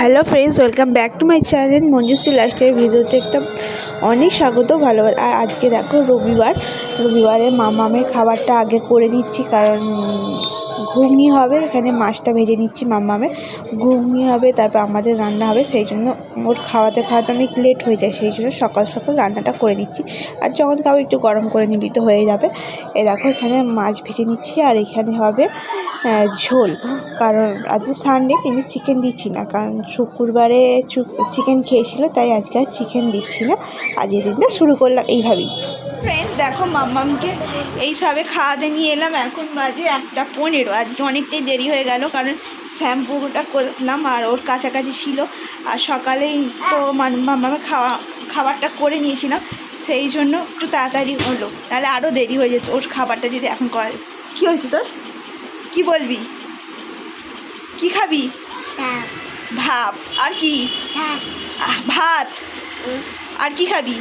Hello friends, welcome back to my channel Manjushree lifestyle. ভিডিওতে একটা অনেক স্বাগত, ভালোবাসা। আর আজকে দেখো রবিবারে মামামের খাবারটা আগে করে নিচ্ছি, কারণ ঘুগনি হবে। এখানে মাছটা ভেজে নিচ্ছি, মামামের ঘুগনি হবে, তারপর আমাদের রান্না হবে। সেই জন্য ওর খাওয়াতে অনেক লেট হয়ে যায়, সেই জন্য সকাল সকাল রান্নাটা করে নিচ্ছি। আর যখন খাবো একটু গরম করে নিবি তো হয়ে যাবে। দেখো এখানে মাছ ভেজে নিচ্ছি, আর এখানে হবে ঝোল। কারণ আজকে সানডে, কিন্তু চিকেন দিচ্ছি না, কারণ শুক্রবারে চিকেন খেয়েছিল, তাই আজকে আর চিকেন দিচ্ছি না। আজকের দিনটা শুরু করলাম এইভাবেই। ফ্রেন্ডস দেখো, মাম্মামকে এই সবে খাওয়াতে নিয়ে এলাম। এখন বাজে 1:15। আজকে অনেকটাই দেরি হয়ে গেল, কারণ শ্যাম্পুটা করলাম আর ওর কাছাকাছি ছিল। আর সকালেই তো মাম্মামের খাবারটা করে নিয়েছিলাম, সেই জন্য একটু তাড়াতাড়ি হলো, তাহলে আরও দেরি হয়ে যেত ওর খাবারটা যদি এখন করা। কী হয়েছে তোর? কি বলবি? কি খাবি? ভাত। আর কি? ভাত। আর কি খাবি?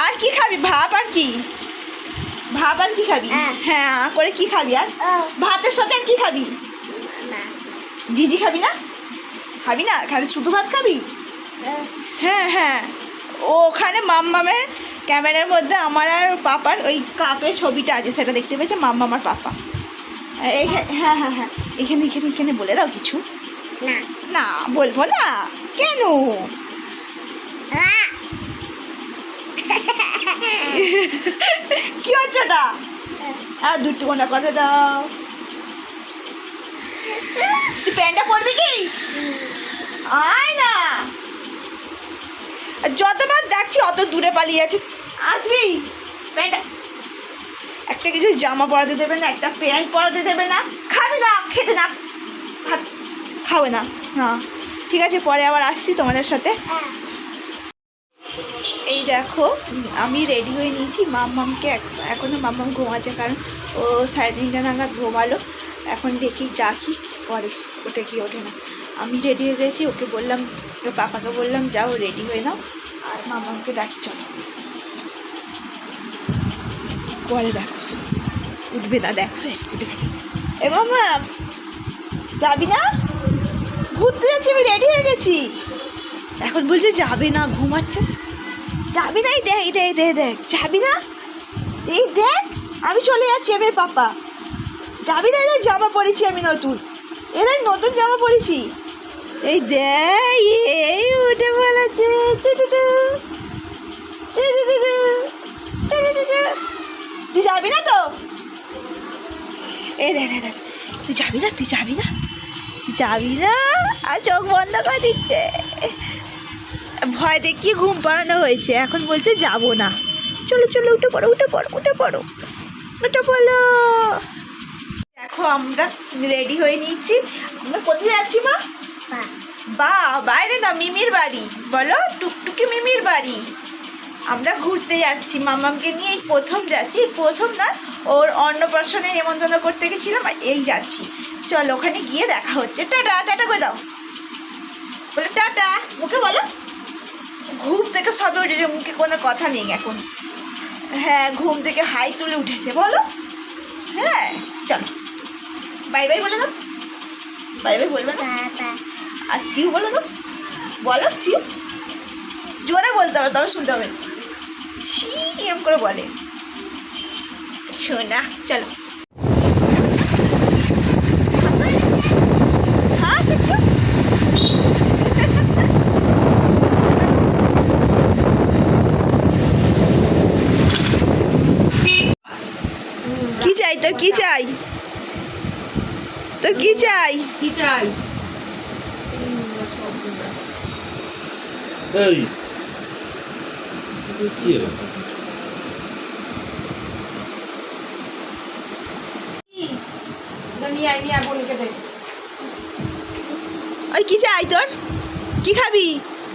আর কি খাবি? ভাত আর কি? ভাত আর কি খাবি? হ্যাঁ করে কি খাবি? আর ভাতের সাথে আর কি খাবি? জিজি খাবি না? খাবি না? খালি শুধু ভাত খাবি? হ্যাঁ হ্যাঁ, ওখানে মাম্মামের ক্যামেরার মধ্যে আমার আর পাপার ওই কাপের ছবিটা আছে, সেটা দেখতে পেয়েছে মাম্মাম আর পাপা। হ্যাঁ হ্যাঁ হ্যাঁ, এখানে এখানে এখানে বলে দাও কিছু। না না বলবো না। কেন? কি হচ্ছে ওটা? আর দুটো কোনা করে দাও। তুই প্যান্টটা পরবি কি? আয় না, যতবার দেখছি অত দূরে পালিয়ে আছে। আসবি প্যান্টটা, একটা কিছু জামা পরাতে দেবে না, একটা প্যান্ট পরাতে দেবে না। খাবি না? খেতে না? ভাত খাবে না? না ঠিক আছে, পরে আবার আসছি তোমাদের সাথে। এই দেখো আমি রেডি হয়ে নিয়েছি। মাম্মামকে এখনও মাম্মাম ঘুমাচ্ছে, কারণ ও 3:30 নাগাদ ঘুমালো। এখন দেখি ডাকি করে, ওঠে কি ওঠে না। আমি রেডি হয়ে গেছি, ওকে বললাম, ওর পাপাকে বললাম যাও রেডি হয়ে নাও, আর মাম্মামকে ডাকি চলো। পরে দেখো উঠবে না, দেখবে উঠবে। এ মাম্মাম যাবি না? ঘুরতে যাচ্ছি, আমি রেডি হয়ে গেছি। এখন বলছে যাবে না, ঘুমাচ্ছে। যাবি না? এই দেখ এই দেখ দেখ দেখ, যাবি না? এই দেখ আমি চলে যাচ্ছি, আমি পাপা। যাবি না? এদের জামা পরেছি আমি নতুন, এদের নতুন জামা পরেছি। এই দেখ, এই উঠে বলেছে। তুই যাবি না তো? এই দেখ দেখ, তুই যাবি না? তুই যাবি না? তুই যাবি না? আর চোখ বন্ধ করে দিচ্ছে, ভয় দেখিয়ে ঘুম পাড়ানো হয়েছে। এখন বলছে যাবো না। চলো চলো, উঠে পড়ো উঠে পড়ো উঠে পড়ো উঠে পড়ো। দেখো আমরা রেডি হয়ে নিয়েছি। আমরা কোথায় যাচ্ছি মা? বা বাইরে না, মিমির বাড়ি। বলো, টুকটুকি মিমির বাড়ি। আমরা ঘুরতে যাচ্ছি, মামামকে নিয়ে এই প্রথম যাচ্ছি। প্রথম না, ওর অন্নপ্রাশনে নিমন্ত্রণ করতে গেছিলাম, এই যাচ্ছি। চলো ওখানে গিয়ে দেখা হচ্ছে। টাটা টাটা করে দাও, বলে টাটা মুখে বলো। ঘুম থেকে সবে উঠেছে, মুখে কোনো কথা নেই এখন। হ্যাঁ ঘুম থেকে হাই তুলে উঠেছে, বলো। হ্যাঁ চলো বাই বাই বলে দাও। বাই বাই বলবে না? আর সিউ বলে দাও। বলো সিউ, জোরে বলতে হবে, তবে শুনতে হবে। সি এম করে বলে শোনা। চলো কি চাই তোর? কি চাই তোর? কি চাই? কি চাই? এই কি হলো? ওই কি চাই তোর? কি খাবি?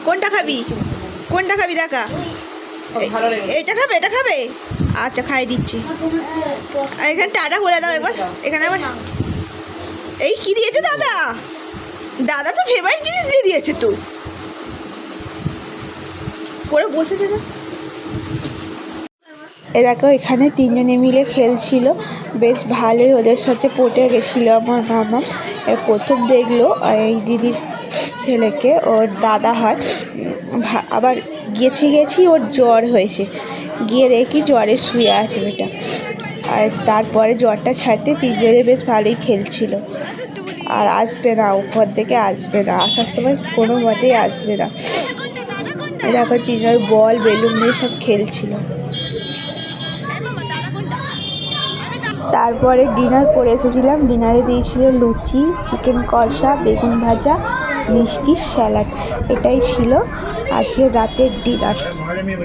কোনটা খাবি? কোনটা খাবি দেখা? এটা খাবে? এটা খাবে? আচ্ছা খাই দিচ্ছি। আর এখানে টাটা বলে দাও একবার। এখানে আবার এই কি দিয়েছে দাদা? দাদা তো ফেভারিট জিনিস দিয়ে দিয়েছে তো, করে বসেছে না। দেখো এখানে তিনজনে মিলে খেলছিল, বেশ ভালোই ওদের সাথে পটে গেছিলো আমার মামা। প্রথম দেখলো এই দিদি ছেলেকে, ওর দাদা হয়। আবার গেছি ওর জ্বর হয়েছে, গিয়ে দেখি জ্বরে শুয়ে আছে মেয়েটা। আর তারপরে জ্বরটা ছাড়তে তিনজনে বেশ ভালোই খেলছিল। আর আসবে না, উপর থেকে আসবে না, আসার সময় কোনো মতেই আসবে না। দেখো তিনজন বল বেলুন নিয়ে সব খেলছিল। তারপরে ডিনার করে এসেছিলাম। ডিনারে দিয়েছিল লুচি, চিকেন কষা, বেগুন ভাজা, মিষ্টি, স্যালাড। এটাই ছিল আজকে রাতের ডিনার।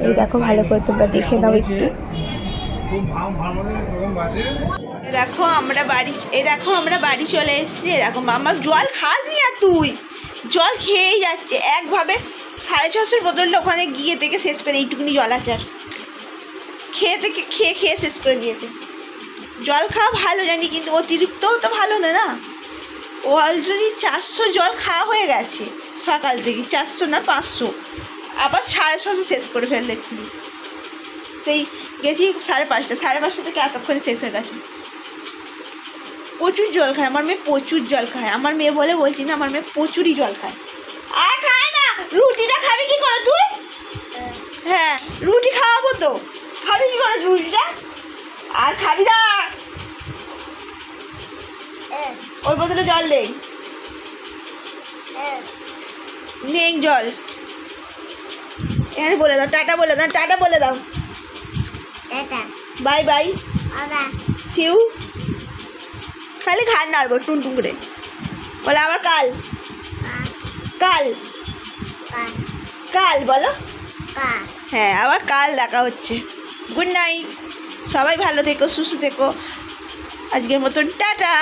এই দেখো, ভালো করে তোমরা দেখে নাও একটু। দেখো আমরা বাড়ি চলে এসেছি। দেখো মাম্মা, জল খাস নি আর তুই? জল খেয়েই যাচ্ছে একভাবে। 650 বোতলটা ওখানে গিয়ে থেকে শেষ করে এইটুকুনি জল আছে, আর খেয়ে শেষ করে দিয়েছে। জল খাওয়া ভালো জানি, কিন্তু অতিরিক্তও তো ভালো না, না? ও অলরেডি 400 জল খাওয়া হয়ে গেছে সকাল থেকে। 400 না 500, আবার 650 শেষ করে ফেললে একটু। সেই গেছি 5:30 থেকে এতক্ষণ শেষ হয়ে গেছে। প্রচুর জল খায় আমার মেয়ে, প্রচুর জল খায় আমার মেয়ে। বলছি না, আমার মেয়ে প্রচুরই জল খায়। আর খায় না। রুটিটা খাবি কি করে তুই? হ্যাঁ, রুটি খাওয়াবো তো, খাবি কি করে রুটিটা? আর খাবি না, ওই বোতলে জল নেই, নেই জল। এখানে বলে দাও, টাটা বলে দাও, টাটা বলে দাও, বাই বাই, সিউ। খালি ঘাড় নাড়বো টুনটুন করে। বলে আবার কাল, কাল কাল বলো। হ্যাঁ, আবার কাল দেখা হচ্ছে। গুড নাইট, সবাই ভালো থেকো, সুস্থ থেকো। আজকের মতন টাটা।